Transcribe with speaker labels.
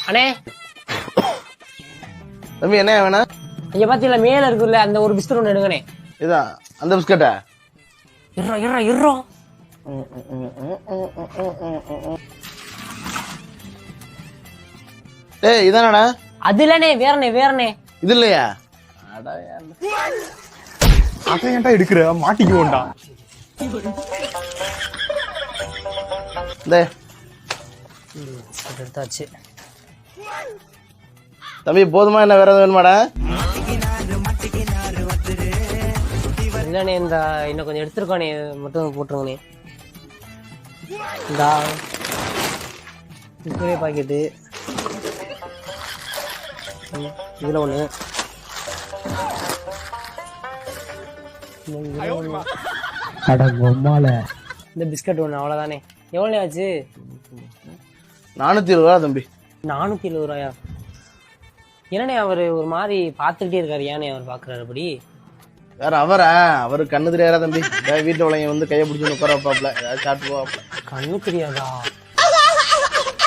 Speaker 1: அண்ணே
Speaker 2: தம்பி என்ன வேணா?
Speaker 1: இங்க பாத்தீங்களா மேல இருக்குல்ல அந்த ஒரு பிஸ்கட் ஒண்ணு எடுங்கண்ணே.
Speaker 2: இதான் அந்த பிஸ்கட்டா?
Speaker 1: இருறோம்.
Speaker 2: டேய் இதானடா?
Speaker 1: அது இல்லனே, வேறனே.
Speaker 2: இது இல்லையா?
Speaker 3: அத ஏன்டா எடுக்குற? மாட்டிக்குவோம்டா.
Speaker 2: டேய்
Speaker 1: எடுத்தாச்சு.
Speaker 2: தம்பி போதுமா என்ன வேற எதுவும் வேணுமாடா?
Speaker 1: இல்லண்ணே இந்த இன்னும் கொஞ்சம் எடுத்துருக்கோண்ணே, மட்டும் போட்டுருங்கண்ணே. இந்த குக்குரே பாக்கெட்டு இதுல ஒண்ணு, இந்த பிஸ்கட் ஒண்ணு. அவ்வளவுதானே. எவ்வளவு ஆச்சு?
Speaker 2: 420 ரூபா தம்பி.
Speaker 1: 470 ரூபாயா? என்னண்ணே அவரு ஒரு மாதிரி பாத்துக்கிட்டே இருக்காரு, ஏனே அவர் பாக்குறாரு அப்படி?
Speaker 2: வேற அவரு கண்ணு தெரியாதா தம்பி? வீட்டுல உள்ளவங்க வந்து கையை பிடிச்சு உட்கார வைப்பாப்ல, ஏதாவது சாப்பிட்டு போவாப்ல.
Speaker 1: கண்ணு தெரியாதா?